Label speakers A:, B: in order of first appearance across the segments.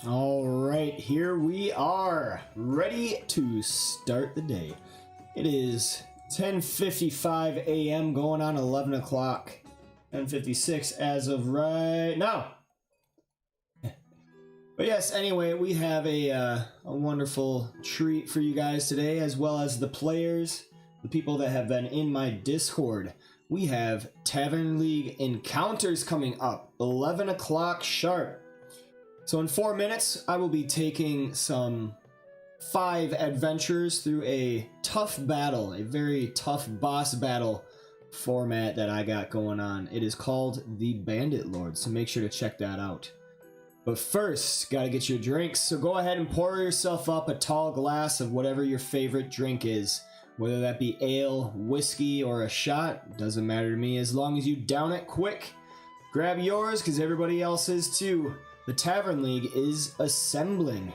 A: All right, here we are, ready to start the day. It is 10:55 a.m. going on 11 o'clock. 10:56 as of right now. But yes, anyway, we have a wonderful treat for you guys today, as well as the players, the people that have been in my Discord. We have Tavern League encounters coming up, 11 o'clock sharp. So in 4 minutes, I will be taking some 5 adventures through a tough battle, a very tough boss battle format that I got going on. It is called the Bandit Lord, so make sure to check that out. But first, gotta get your drinks, so go ahead and pour yourself up a tall glass of whatever your favorite drink is. Whether that be ale, whiskey, or a shot, doesn't matter to me as long as you down it quick. Grab yours, because everybody else is too. The Tavern League is assembling.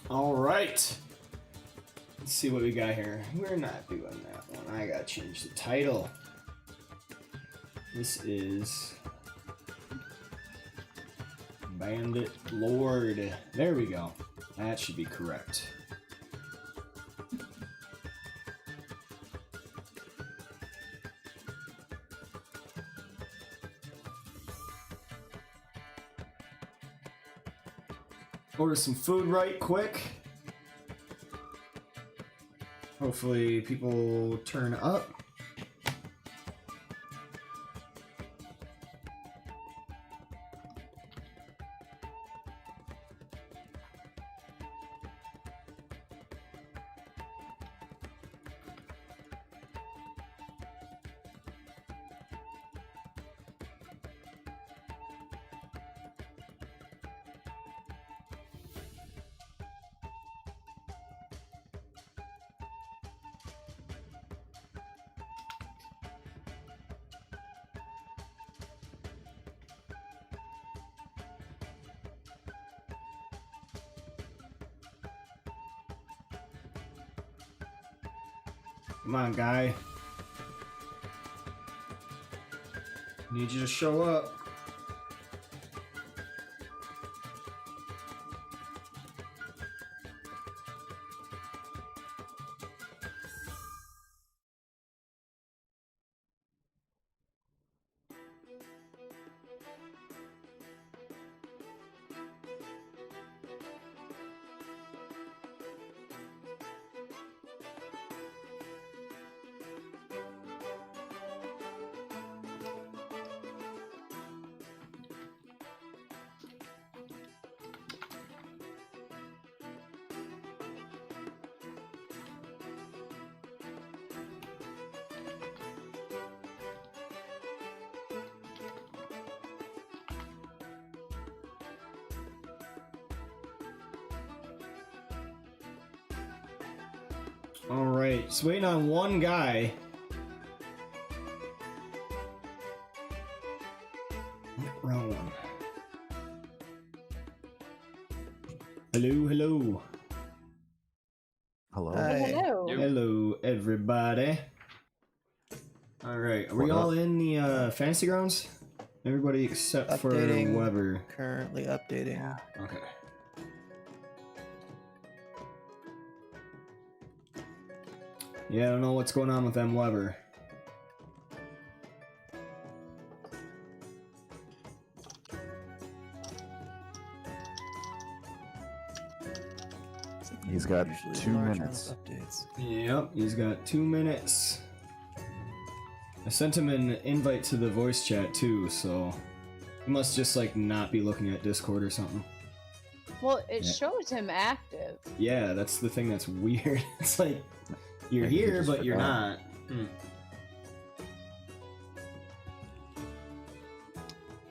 A: All right. Let's see what we got here. We're not doing that one. I gotta change the title. This is Bandit Lord. There we go. That should be correct. order some food right quick. Hopefully people turn up. Come on, guy. Need you to show up. Alright, just waiting on one guy. Wrong one. Hello, hello.
B: Hello.
C: Hello.
A: Hello, everybody. Alright, are we all in the fantasy grounds? Everybody except
C: Updating.
A: for Weber.
C: Currently updating.
A: Okay. Yeah, I don't know what's going on with them Weber.
B: He's got
C: Usually
B: 2
C: large
B: minutes.
C: Updates.
A: Yep, he's got 2 minutes. I sent him an invite to the voice chat too, so he must just like not be looking at Discord or something.
D: Well, it
A: Yeah.
D: shows him active.
A: Yeah, that's the thing that's weird. It's like you're
B: Maybe he
A: here,
B: just
A: but you're
B: forgot.
A: not.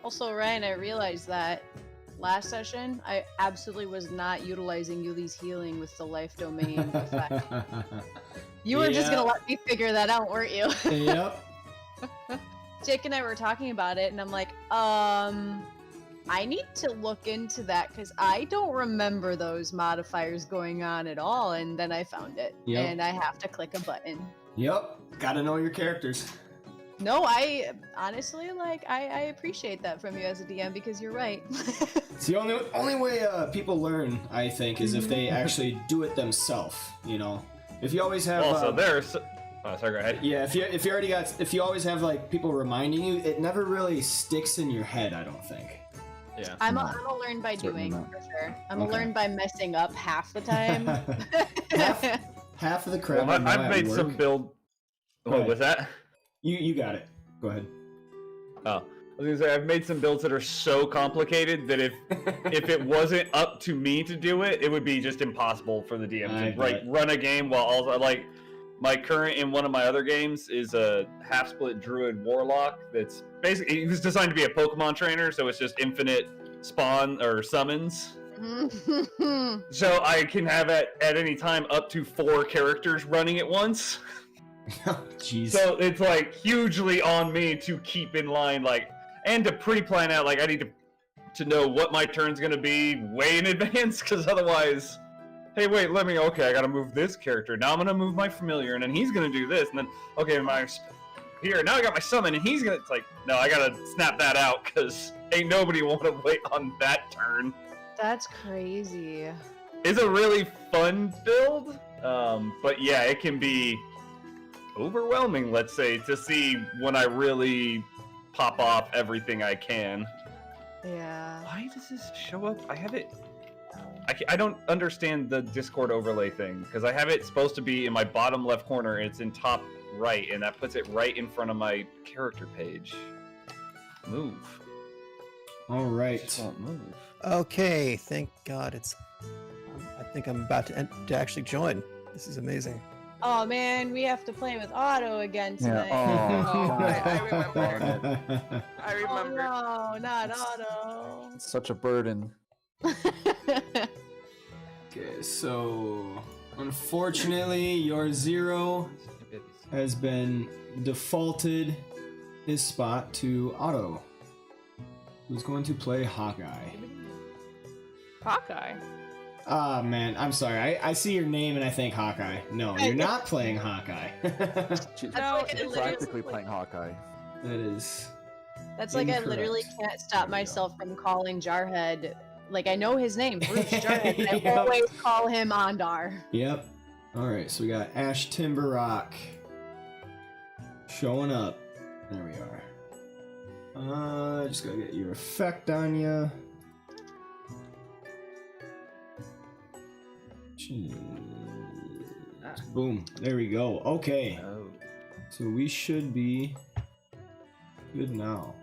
D: Also, Ryan, I realized that last session, I absolutely was not utilizing Yuli's healing with the life domain effect. You were just gonna
A: Yeah.
D: let me figure that out, weren't you?
A: Yep.
D: Jake and I were talking about it, and I'm like, I need to look into that because I don't remember those modifiers going on at all. And then I found it,
A: Yep.
D: and I have to click a button.
A: Yep. Gotta know your characters.
D: No, I honestly I appreciate that from you as a DM because you're right.
A: It's the only way people learn, I think, is if they actually do it themselves. You know, if you always have.
E: Also, there's. Oh, sorry. Go ahead.
A: Yeah, if you always have like people reminding you, it never really sticks in your head. I don't think.
E: Yeah.
D: I'm a learn by
B: Certainly
D: doing
B: not.
D: for sure. I'm
A: Okay.
D: a learn by messing up half the time.
A: half of the crap.
E: Well,
A: I know
E: I've
A: at
E: made
A: work-
E: some build.
A: Go
E: What
A: ahead.
E: was that?
A: You got it. Go ahead.
E: Oh, I was gonna say I've made some builds that are so complicated that if it wasn't up to me to do it, it would be just impossible for the DM
A: I
E: to run a game while also like my current in one of my other games is a half split druid warlock that's basically it was designed to be a Pokemon trainer, so it's just infinite spawn or summons. So I can have at any time up to 4 characters running at once.
A: Jeez.
E: So it's like hugely on me to keep in line, like, and to pre-plan out. Like I need to know what my turn's gonna be way in advance, because otherwise, hey, wait, okay, I gotta move this character. Now I'm gonna move my familiar, and then he's gonna do this, and then okay, here now I got my summon, and he's gonna. It's like, no, I gotta snap that out, because ain't nobody want to wait on that turn.
D: That's crazy.
E: It's a really fun build, but yeah, it can be overwhelming, let's say, to see when I really pop off everything I can.
D: Yeah.
E: Why does this show up? I have it I don't understand the Discord overlay thing because I have it supposed to be in my bottom left corner and it's in top right, and that puts it right in front of my character page. Move.
A: All right.
E: Just won't move.
B: Okay, thank God it's. I think I'm about to actually join. This is amazing.
D: Oh man, we have to play with Otto again tonight.
C: I remember. I remember.
D: Oh no, not Otto.
F: It's such a burden.
A: Okay, so unfortunately, your 0 has been defaulted his spot to Otto, who's going to play Hawkeye.
C: Hawkeye.
A: Ah, man, I'm sorry. I see your name and I think Hawkeye. No, you're not playing Hawkeye.
F: She's
D: like
C: it
F: practically playing Hawkeye.
A: That is.
D: That's like I literally
A: Incorrect.
D: can't stop
A: There we go.
D: myself from calling Jarhead. Like I know his name, Bruce Jarhead. And I
A: Yep.
D: always call him Ondar.
A: Yep. All right, so we got Ash Timberrock showing up. There we are. Just gotta get your effect on you. Boom. There we go. Okay.
E: Oh.
A: So we should be good now.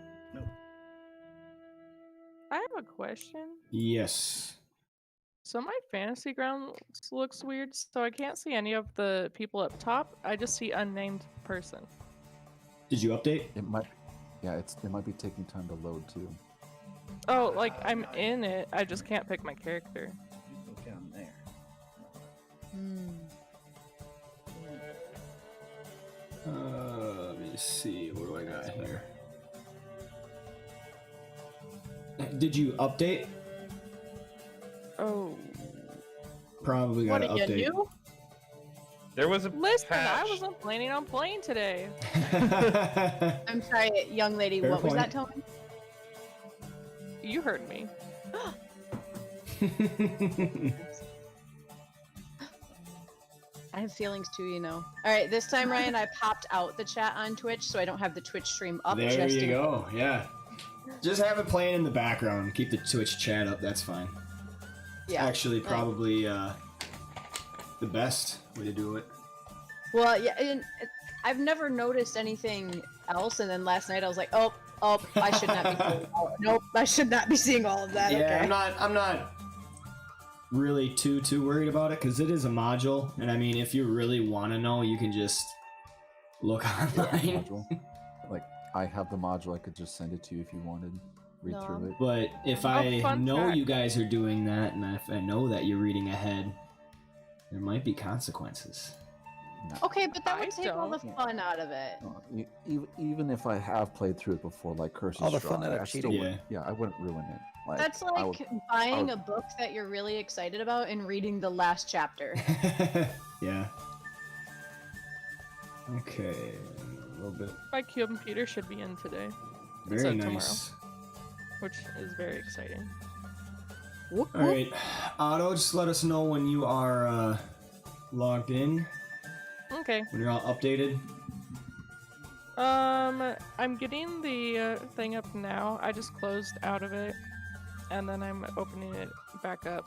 C: I have a question.
A: Yes.
C: So my fantasy ground looks weird, so I can't see any of the people up top. I just see unnamed person.
A: Did you update?
F: It might, yeah, it might be taking time to load too.
C: Oh, like I'm in it. I just can't pick my character.
E: You go down there.
A: Let me see. What do I got here? Did you update?
C: Oh,
A: Probably got
D: What
A: to
D: are you
A: update.
D: new?
E: There was a
C: listen, I
E: patch.
C: wasn't planning on playing today.
D: I'm sorry, young lady.
A: Fair
D: what was
A: point.
D: that, Tony?
C: You heard me.
D: I have feelings too, you know. All right, this time, Ryan, I popped out the chat on Twitch, so I don't have the Twitch stream up.
A: There
D: just
A: you
D: in-
A: go. Yeah. Just have it playing in the background. Keep the Twitch chat up. That's fine.
D: Yeah.
A: Actually, probably the best way to do it.
D: Well, yeah, and I've never noticed anything else, and then last night I was like, oh, I should not be. Nope, I should not be seeing all of that.
A: Yeah,
D: okay.
A: I'm not really too worried about it because it is a module, and I mean, if you really want to know, you can just look online.
F: Module. Like, I have the module. I could just send it to you if you wanted. Read
D: No.
F: through it.
A: But if
C: Oh,
A: I
C: fun
A: know
C: fact.
A: you guys are doing that, and if I know that you're reading ahead, there might be consequences.
F: No.
D: Okay, but that would
C: I
D: take all the
C: don't.
D: fun out of it.
F: No, even if I have played through it before, like Curses
B: All the fun
F: Strahd,
B: out of
F: I still
B: cheating.
F: wouldn't- yeah, I wouldn't ruin it. Like,
D: That's
F: I
D: like
F: would-
D: buying
F: would-
D: a book that you're really excited about and reading the last chapter.
A: Yeah. Okay. A little bit.
C: My computer should be in today,
A: Very
C: So
A: nice.
C: which is very exciting.
D: Whoop,
A: All right, Otto, just let us know when you are logged in,
C: Okay.
A: when you're all updated.
C: I'm getting the thing up now. I just closed out of it, and then I'm opening it back up.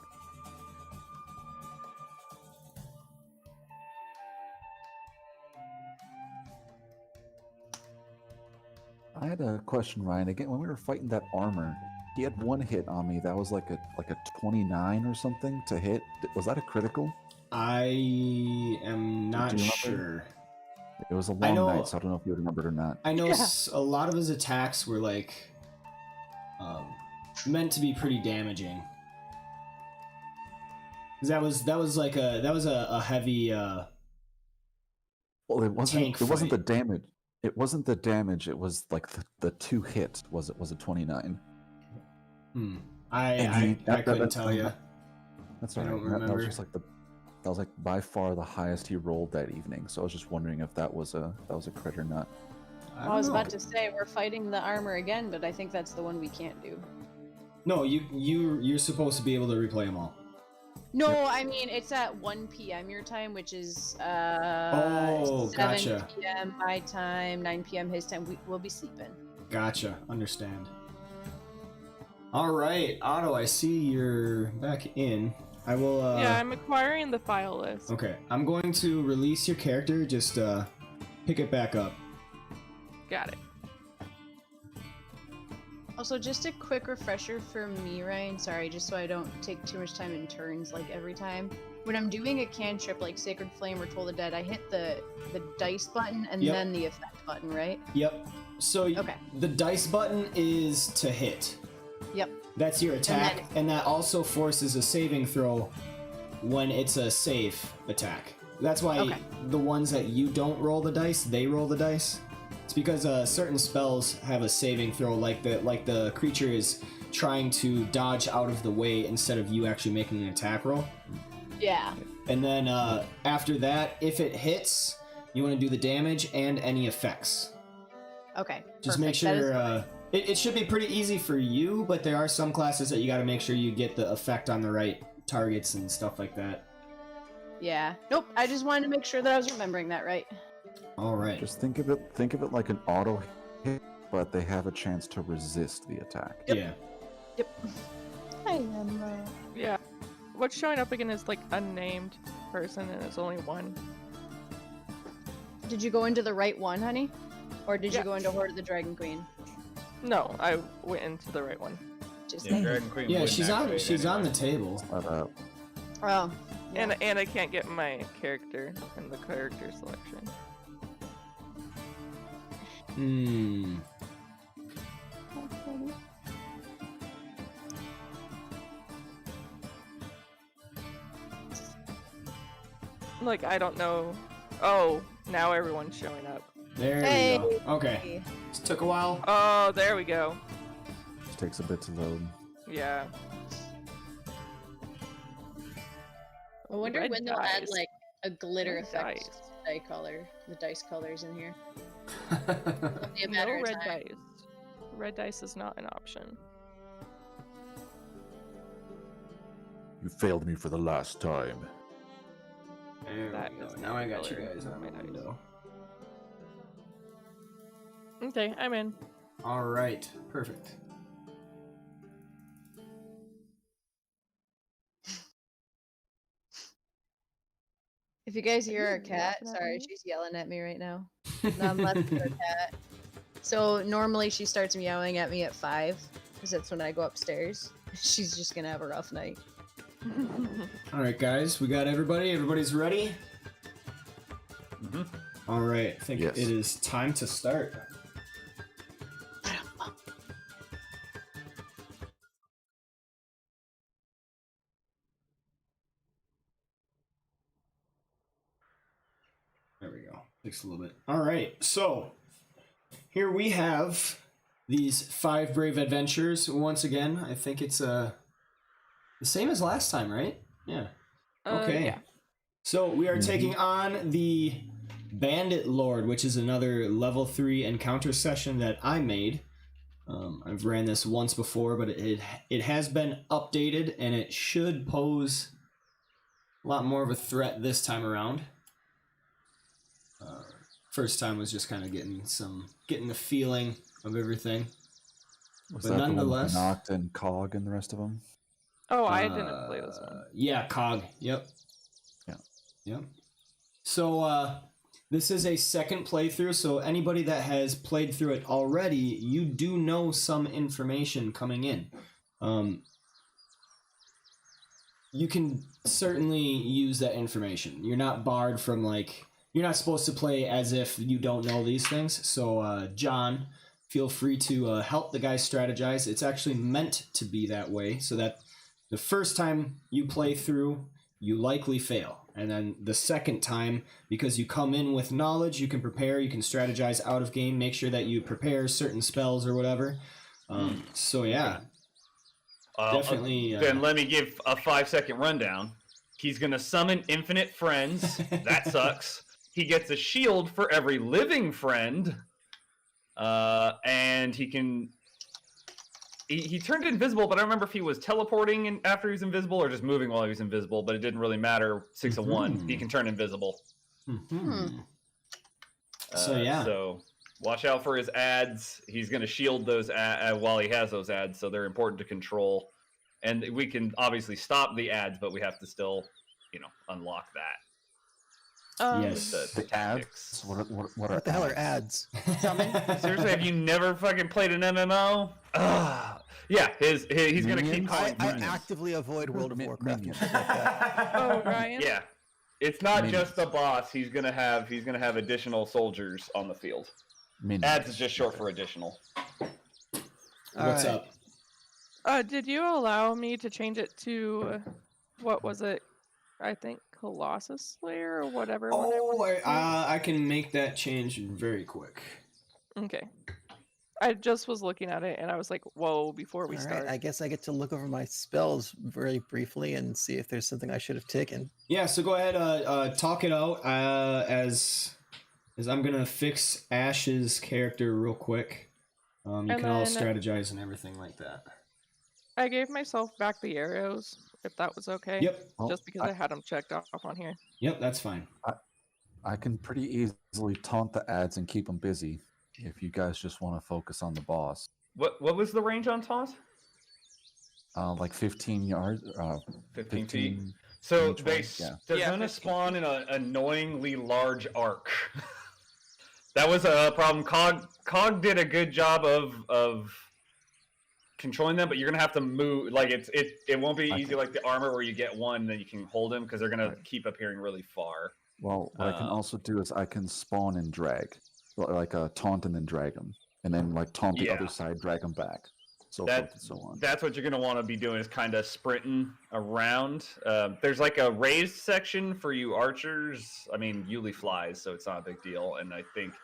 F: I had a question, Ryan. Again, when we were fighting that armor, he had one hit on me. That was like a 29 or something to hit. Was that a critical?
A: I am not
F: Do you remember?
A: sure.
F: It was a
A: I
F: long
A: know-
F: night, so I don't know if you remembered or not.
A: I know
C: Yeah.
A: a lot of his attacks were like meant to be pretty damaging. 'Cause that was a heavy.
F: Well, it wasn't.
A: Tank
F: It wasn't the
A: fight.
F: damage. It wasn't the damage. It was like the two hits. Was a 29?
A: I
F: And
A: I couldn't tell you.
F: That's
A: I
F: all right.
A: don't
F: That
A: remember.
F: was just like that was like by far the highest he rolled that evening. So I was just wondering if that was a crit or not.
D: I was about to say we're fighting the armor again, but I think that's the one we can't do.
A: No, you're supposed to be able to replay them all.
D: No, I mean it's at 1 p.m. your time, which is 7
A: gotcha.
D: p.m. my time, 9 p.m. his time. We'll be sleeping.
A: Gotcha. Understand. All right, Otto. I see you're back in. I will.
C: Yeah, I'm acquiring the file list.
A: Okay, I'm going to release your character. Just pick it back up.
C: Got it.
D: Also, just a quick refresher for me, Ryan. Sorry, just so I don't take too much time in turns, like every time. When I'm doing a cantrip like Sacred Flame or Toll the Dead, I hit the dice button and
A: Yep.
D: then the effect button, right?
A: Yep. So
D: Okay.
A: the dice button is to hit.
D: Yep.
A: That's your attack,
D: then-
A: and that also forces a saving throw when it's a safe attack. That's why
D: Okay.
A: the ones that you don't roll the dice, they roll the dice. It's because certain spells have a saving throw, like the creature is trying to dodge out of the way instead of you actually making an attack roll.
D: Yeah.
A: And then after that, if it hits, you want to do the damage and any effects.
D: Okay.
A: Just make
D: perfect. That is
A: sure
D: fine.
A: it should be pretty easy for you, but there are some classes that you got to make sure you get the effect on the right targets and stuff like that.
D: Yeah. Nope. I just wanted to make sure that I was remembering that right.
A: All right.
F: Just think of it like an auto hit, but they have a chance to resist the attack.
D: Yep.
A: Yeah.
D: Yep. I am.
C: Yeah. What's showing up again is like unnamed person, and it's only one.
D: Did you go into the right one, honey? Or did
C: Yeah.
D: you go into Horde of the Dragon Queen?
C: No, I went into the right one.
D: Just
E: Yeah, Dragon Queen
A: Yeah,
E: wouldn't
A: she's on
E: activate
A: the
E: anyway.
A: table.
F: But,
D: Oh. Yeah.
C: And I can't get my character in the character selection.
A: Hmm.
C: Like, I don't know. Oh, now everyone's showing up.
A: There
D: Hey.
A: we go. Okay. This took a while.
C: Oh, there we go.
F: just takes a bit to load.
C: Yeah.
D: I wonder
C: Red
D: when they'll add
C: dice.
D: like a glitter
C: Red
D: effect
C: dice.
D: to the die color, the dice colors in here. Be a
C: No
D: matter of
C: red
D: time.
C: dice. Red dice is not an option.
F: You failed me for the last time.
A: There
C: That
A: we
C: is
A: go.
C: not
A: Now I got you
C: color.
A: guys on my
C: Red dice.
A: window.
C: Okay, I'm in.
A: All right. Perfect.
D: If you guys hear
C: Are
D: our
C: you
D: cat,
C: laughing at
D: sorry,
C: me?
D: she's yelling at me right now. No, I'm laughing at our cat. So normally she starts meowing at me at 5, because that's when I go upstairs. She's just gonna have a rough night.
A: All right, guys. We got everybody. Everybody's ready.
E: Mhm.
A: All right. I think
F: Yes.
A: it is time to start. There we go. Takes a little bit. All right. So here we have these 5 brave adventures. Once again, I think it's the same as last time, right? Yeah. Okay.
C: Yeah.
A: So we are taking on the Bandit Lord, which is another level 3 encounter session that I made. I've ran this once before, but it has been updated, and it should pose a lot more of a threat this time around. First time was just kind of getting the feeling of everything.
F: Was
A: But
F: that the one
A: nonetheless-
F: with Noct and Cog and the rest of them?
C: Oh, I didn't play this one.
A: Yeah, Cog. Yep.
F: Yeah.
A: Yep. So this is a second playthrough, so anybody that has played through it already, you do know some information coming in. You can certainly use that information. You're not barred from you're not supposed to play as if you don't know these things. So John, feel free to help the guys strategize. It's actually meant to be that way, so that the first time you play through, you likely fail. And then the second time, because you come in with knowledge, you can prepare, you can strategize out of game, make sure that you prepare certain spells or whatever. So yeah, definitely.
E: Then let me give a 5-second rundown. He's gonna summon infinite friends. That sucks. He gets a shield for every living friend. And he can... He turned invisible, but I don't remember if he was teleporting after he was invisible or just moving while he was invisible, but it didn't really matter. 6 of 1. He can turn invisible.
A: So yeah.
E: So watch out for his ads. He's going to shield those while he has those ads, so they're important to control. And we can obviously stop the ads, but we have to still, unlock that.
A: Yes.
F: The ads? What are
B: What the hell are ads?
E: Seriously, have you never fucking played an MMO? Yeah, he's gonna keep
F: Minions?
E: calling
B: I
E: minions.
B: actively avoid World of Warcraft.
F: Minions.
B: and shit like that.
C: Oh, Ryan.
E: Yeah, it's not
F: Minions.
E: just the boss. He's gonna have additional soldiers on the field.
F: Minions.
E: Ads is just short for additional.
A: What's
B: Alright.
A: up?
C: Did you allow me to change it to, what was it? I think Colossus Slayer or whatever. when I
A: Oh,
C: went to-
A: I can make that change very quick.
C: Okay. I just was looking at it and I was like, whoa, before we
B: All
C: start.
B: right, I guess I get to look over my spells very briefly and see if there's something I should have taken.
A: Yeah, so go ahead, talk it out as I'm gonna fix Ash's character real quick. You
C: And
A: can all
C: then-
A: strategize and everything like that.
C: I gave myself back the arrows, if that was okay.
A: Yep,
F: Well,
C: Just because I had them checked off on here.
A: yep, that's fine.
F: I can pretty easily taunt the ads and keep them busy if you guys just want to focus on the boss.
E: What was the range on taunt?
F: Like 15 yards.
E: 15 feet.
F: 15
E: So
F: each
E: they
F: way, yeah.
E: they're
C: Yeah,
E: gonna
C: 15
E: spawn in an annoyingly large arc. That was a problem. Cog did a good job of controlling them, but you're gonna have to move. Like it won't be easy like the armor where you get one and then you can hold them because they're gonna keep appearing really far.
F: Well, what I can also do is I can spawn and drag, like a taunt and then drag them, and then like taunt the
E: Yeah.
F: other side, drag them back, so
E: That-
F: forth and so on.
E: That's what you're gonna want to be doing is kind of sprinting around. There's like a raised section for you archers. I mean, Yuli flies, so it's not a big deal. And I think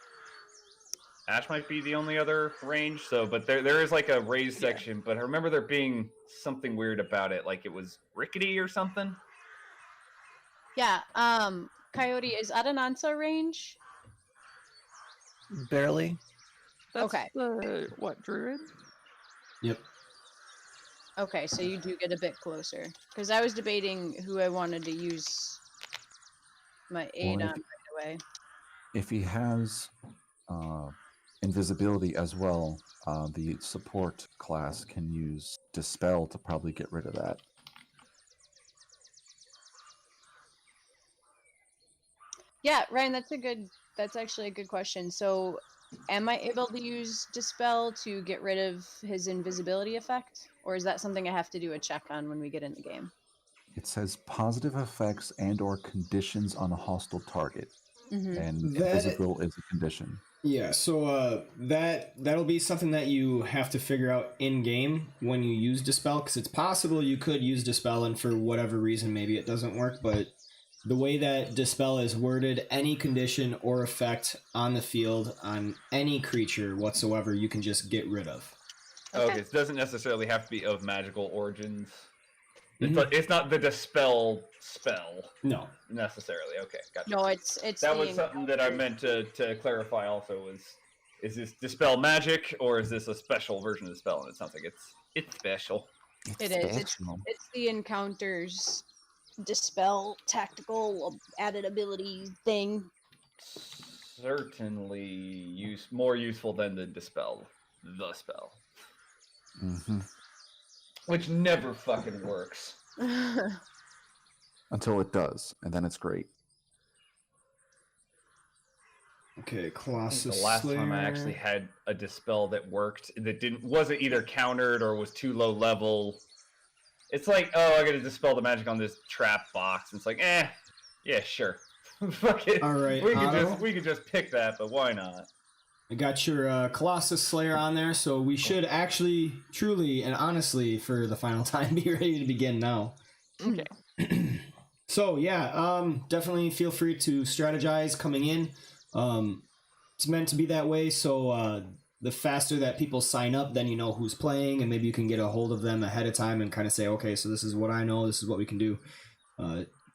E: Ash might be the only other range. So, but there is like a raised
C: Yeah.
E: section. But I remember there being something weird about it, like it was rickety or something.
D: Yeah. Coyote, is Adanansa range?
B: Barely.
C: That's
D: Okay.
C: the, what, druid?
A: Yep.
D: Okay, so you do get a bit closer. Because I was debating who I wanted to use my aid
F: Well,
D: on right away.
F: If he has invisibility as well, the support class can use dispel to probably get rid of that.
D: Yeah, Ryan, that's actually a good question. So am I able to use dispel to get rid of his invisibility effect? Or is that something I have to do a check on when we get in the game?
F: It says positive effects and/or conditions on a hostile target,
D: Mm-hmm.
F: and
A: That-
F: invisible is a condition.
A: Yeah, so that'll be something that you have to figure out in game when you use dispel, because it's possible you could use dispel and for whatever reason maybe it doesn't work, but the way that dispel is worded, any condition or effect on the field on any creature whatsoever you can just get rid of.
E: Okay, it doesn't necessarily have to be of magical origins. It's,
A: Mhm.
E: not, it's not the dispel spell
A: No.
E: necessarily. Okay, gotcha.
D: No, it's
E: That
D: the
E: was something that I meant to clarify also is this dispel magic or is this a special version of the spell? And it sounds like it's special.
D: It is.
F: Fictional.
D: It's the encounters dispel tactical added ability thing.
E: Certainly more useful than the spell.
F: Mhm.
E: Which never fucking works.
F: Until it does, and then it's great.
A: Okay,
E: I think
A: Colossus
E: the last time I
A: Slayer.
E: actually had a dispel that worked that wasn't either countered or was too low level. It's like, oh, I gotta dispel the magic on this trap box. It's like, yeah, sure. Fuck it.
A: All right,
E: we could just pick that, but why not?
A: I got your Colossus Slayer on there, so we should actually, truly, and honestly, for the final time, be ready to begin now.
C: Okay.
A: So yeah, definitely feel free to strategize coming in. It's meant to be that way, so the faster that people sign up, then you know who's playing, and maybe you can get a hold of them ahead of time and kind of say, okay, so this is what I know, this is what we can do.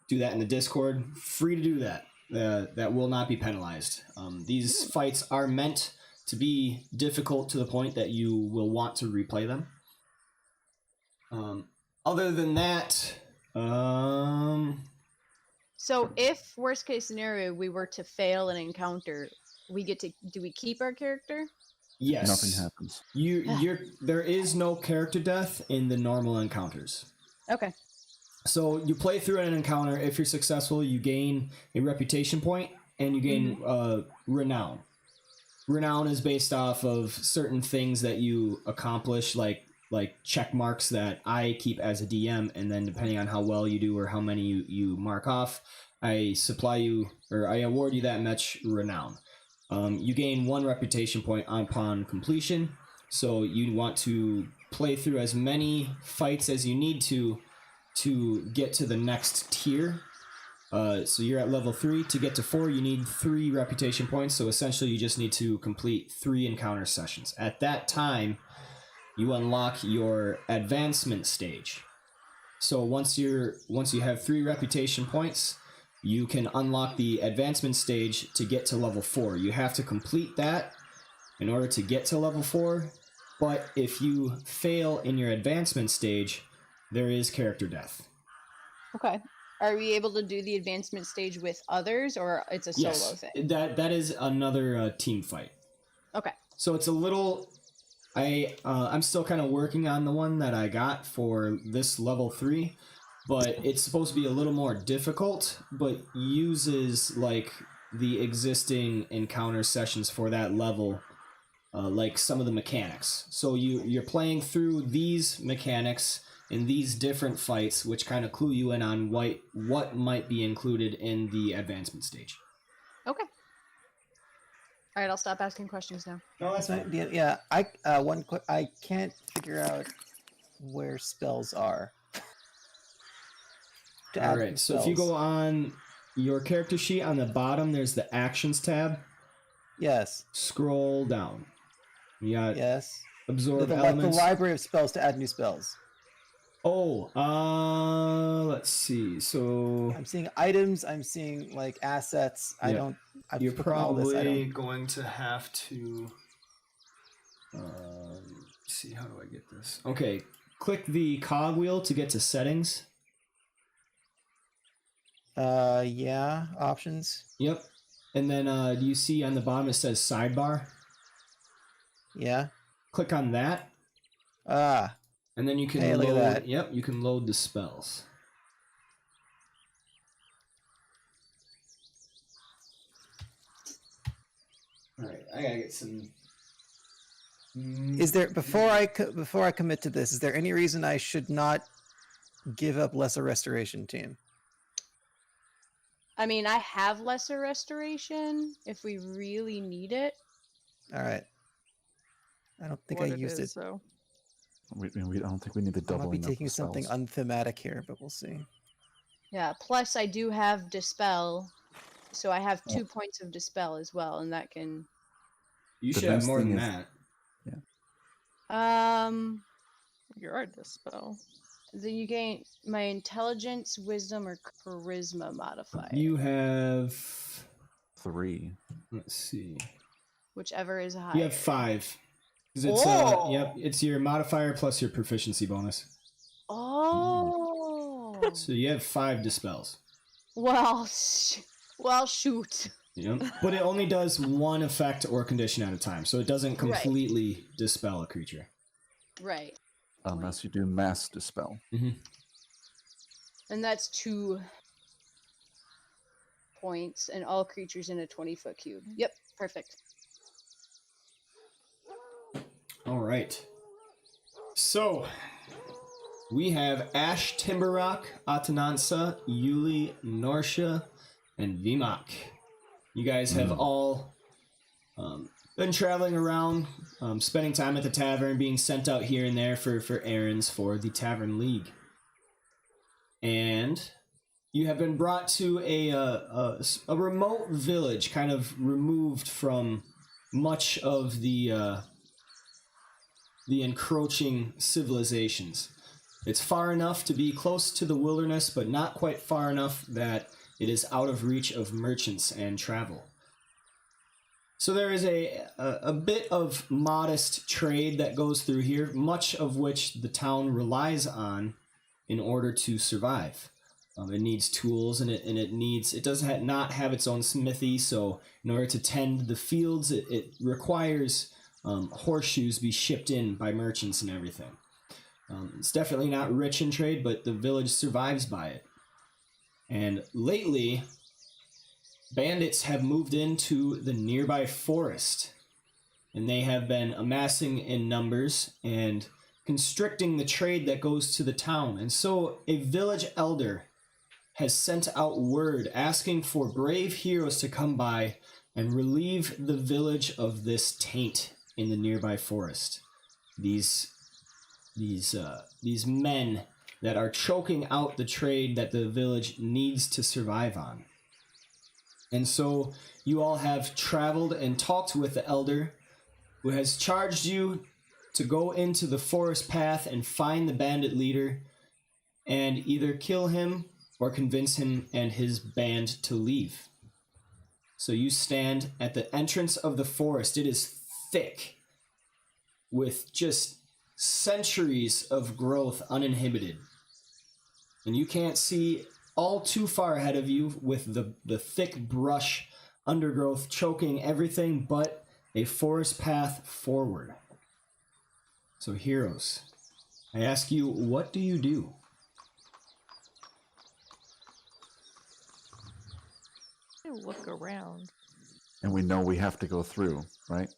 A: Do that in the Discord. Free to do that. That will not be penalized. These fights are meant to be difficult to the point that you will want to replay them. Other than that,
D: So if worst case scenario we were to fail an encounter, do we keep our character?
A: Yes.
F: Nothing happens.
A: There is no character death in the normal encounters.
D: Okay.
A: So you play through an encounter. If you're successful, you gain a reputation point and you gain renown. Renown is based off of certain things that you accomplish, like check marks that I keep as a DM, and then depending on how well you do or how many you mark off, I supply you or I award you that much renown. You gain 1 reputation point upon completion, so you want to play through as many fights as you need to get to the next tier. So you're at level 3. To get to 4, you need 3 reputation points, so essentially you just need to complete 3 encounter sessions. At that time, you unlock your advancement stage. So once you have 3 reputation points, you can unlock the advancement stage to get to level 4. You have to complete that in order to get to level 4, but if you fail in your advancement stage, there is character death.
D: Okay. Are we able to do the advancement stage with others, or it's a solo thing?
A: That is another team fight.
D: Okay.
A: So it's a little... I'm still kind of working on the one that I got for this level 3, but it's supposed to be a little more difficult, but uses like the existing encounter sessions for that level, like some of the mechanics. So you're playing through these mechanics in these different fights, which kind of clue you in on what might be included in the advancement stage.
D: Okay. All right, I'll stop asking questions now.
A: No, that's fine.
B: Yeah, I can't figure out where spells are.
A: All right, so if you go on your character sheet on the bottom, there's the actions tab.
B: Yes.
A: Scroll down. You got
B: Yes.
A: absorb
B: Like
A: elements.
B: the library of spells to add new spells.
A: Oh, let's see. So
B: I'm seeing items. I'm seeing like assets.
A: Yeah.
B: I've
A: you're
B: clicked on all this, I
A: probably
B: don't-
A: going to have to. See, how do I get this? Okay, click the cogwheel to get to settings.
B: Yeah. Options.
A: Yep. And then do you see on the bottom it says sidebar?
B: Yeah.
A: Click on that,
B: Ah.
A: and then you can
B: Hey,
A: load.
B: look at that.
A: Yep, you can load the spells. All right, I gotta get some.
B: Is there before I commit to this? Is there any reason I should not give up lesser restoration, team?
D: I mean, I have lesser restoration if we really need it.
B: All right. I don't think
C: what
B: I used it.
C: So
F: I don't think we need the
B: I might
F: doubling.
B: be
F: up
B: taking
F: the
B: something
F: spells.
B: unthematic here, but we'll see.
D: Yeah, plus I do have Dispel, so I have 2 points of Dispel as well, and that can...
A: You
F: The
A: should have
F: best
A: more
F: thing
A: than
F: is-
A: that.
C: you're a dispel.
D: Then you gain my intelligence, wisdom, or charisma modifier.
A: You have.
F: 3.
A: Let's see.
D: Whichever is higher.
A: You have 5. 'Cause it's
D: Oh!
A: yep, it's your modifier plus your proficiency bonus.
D: Oh!
A: So you have 5 dispels.
D: well, well, shoot.
A: Yep. But it only does 1 effect or condition at a time, so it doesn't
D: Right.
A: completely dispel a creature.
D: Right.
F: Unless you do mass dispel.
D: And that's 2 points, and all creatures in a 20-foot cube. Yep, perfect.
A: All right. So we have Ash, Timberrock, Atanansa, Yuli, Norsha, and Vimak. You guys have all been traveling around, spending time at the tavern, being sent out here and there for errands for the Tavern League. And you have been brought to a remote village, kind of removed from much of the encroaching civilizations. It's far enough to be close to the wilderness, but not quite far enough that it is out of reach of merchants and travel. So there is a bit of modest trade that goes through here, much of which the town relies on in order to survive. It needs tools, and it does not have its own smithy. So in order to tend the fields, it requires horseshoes be shipped in by merchants and everything. It's definitely not rich in trade, but the village survives by it. And lately, bandits have moved into the nearby forest, and they have been amassing in numbers and constricting the trade that goes to the town. And so a village elder has sent out word asking for brave heroes to come by and relieve the village of this taint in the nearby forest. These men that are choking out the trade that the village needs to survive on. And so you all have traveled and talked with the elder, who has charged you to go into the forest path and find the bandit leader and either kill him or convince him and his band to leave. So you stand at the entrance of the forest. It is thick with just centuries of growth uninhibited. And you can't see all too far ahead of you with the thick brush undergrowth choking everything but a forest path forward. So heroes, I ask you, what do you do?
C: I look around.
F: And we know we have to go through, right?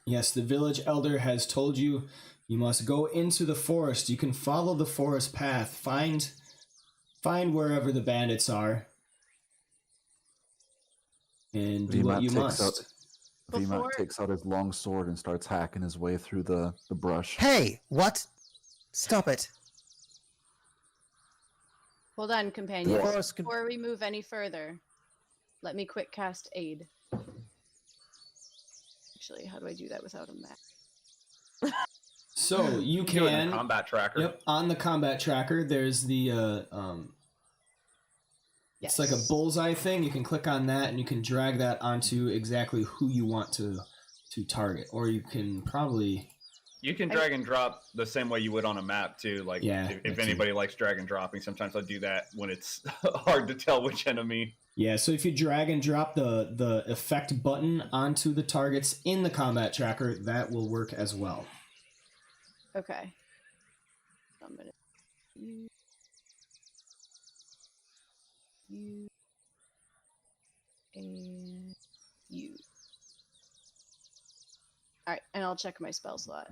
A: Yes, the village elder has told you you must go into the forest. You can follow the forest path, find wherever the bandits are, and do what you must.
F: Vimont takes out his long sword and starts hacking his way through the brush.
B: Hey, what? Stop it.
D: Hold on, companions.
B: Forest can-
D: Before we move any further, let me quick cast aid. Actually, how do I do that without a map?
A: So you
E: Do it in
A: can
E: a combat tracker.
A: Yep, on the combat tracker, there's the it's like a bullseye thing. You can click on that, and you can drag that onto exactly who you want to target, or you can probably.
E: You can drag and drop the same way you would on a map too. Like,
A: Yeah,
E: if
A: that
E: anybody likes drag and dropping, sometimes I do that when it's hard to tell which enemy.
A: Yeah, so if you drag and drop the effect button onto the targets in the combat tracker, that will work as well.
D: Okay. I'm gonna you and you. All right, and I'll check my spell slot.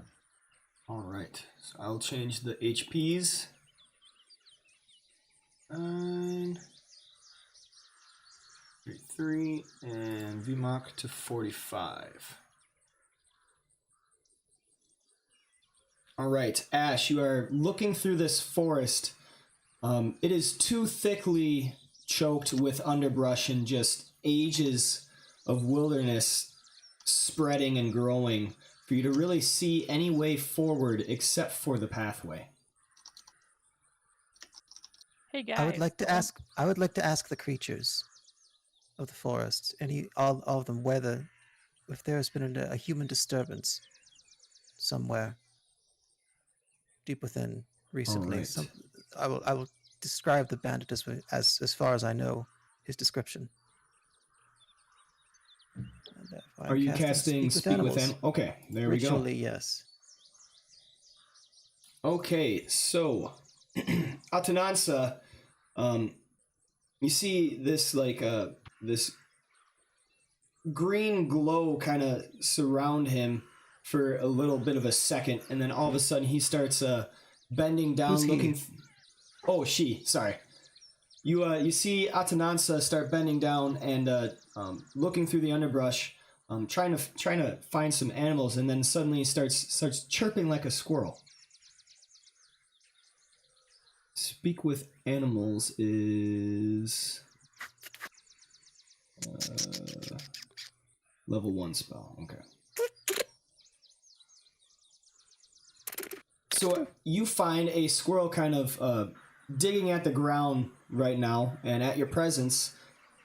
A: All right, so I'll change the HPs. And 33 and VMOC to 45. All right, Ash, you are looking through this forest. It is too thickly choked with underbrush and just ages of wilderness spreading and growing for you to really see any way forward except for the pathway.
C: Hey guys.
B: I would like to ask the creatures of the forest, all of them, if there has been a human disturbance somewhere deep within recently.
A: Right.
B: I will describe the bandit as far as I know his description. And,
A: Are you casting Speak with Animals? Okay, there we go.
B: Ritually, yes.
A: Okay, so Atanansa, you see this this green glow kind of surround him for a little bit of a second, and then all of a sudden he starts bending down,
B: Who's he?
A: looking. She. Sorry. You see Atanansa start bending down and looking through the underbrush, trying to find some animals, and then suddenly he starts chirping like a squirrel. Speak with animals is level 1 spell. Okay. So you find a squirrel kind of digging at the ground right now, and at your presence,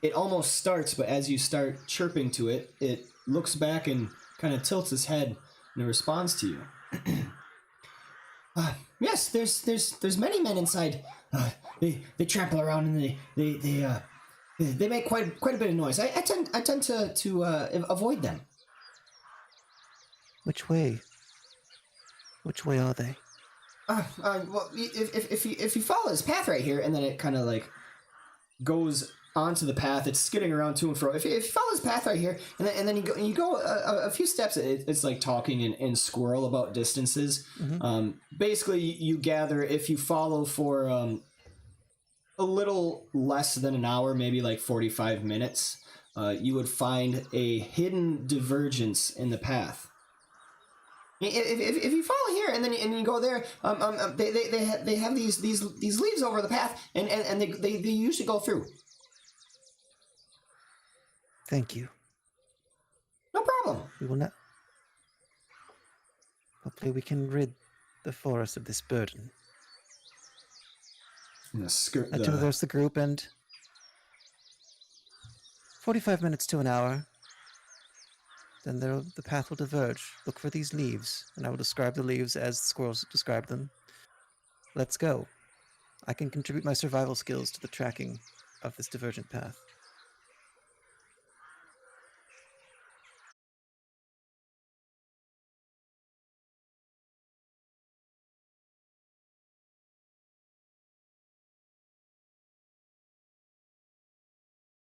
A: it almost starts, but as you start chirping to it, it looks back and kind of tilts its head and it responds to you. Yes, there's many men inside. They trample around and they make quite a bit of noise. I tend to avoid them.
B: Which way? Which way are they?
A: Well, if you follow this path right here, and then it kind of like goes onto the path, it's skidding around to and fro. If you follow this path right here, and then you go a few steps, it's like talking in squirrel about distances.
B: Mm-hmm.
A: Basically, you gather if you follow for a little less than an hour, maybe like 45 minutes, you would find a hidden divergence in the path. If you follow here and then you go there, they have these leaves over the path, and they usually go through.
B: Thank you.
A: No problem.
B: We will not. Hopefully, we can rid the forest of this burden. I traverse the group, and 45 minutes to an hour. Then the path will diverge. Look for these leaves, and I will describe the leaves as the squirrels describe them. Let's go. I can contribute my survival skills to the tracking of this divergent path.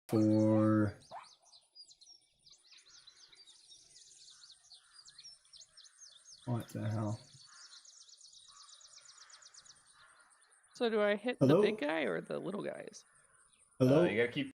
A: For what the hell?
C: So do I hit
A: Hello?
C: the big guy or the little guys?
A: Hello?
E: You gotta keep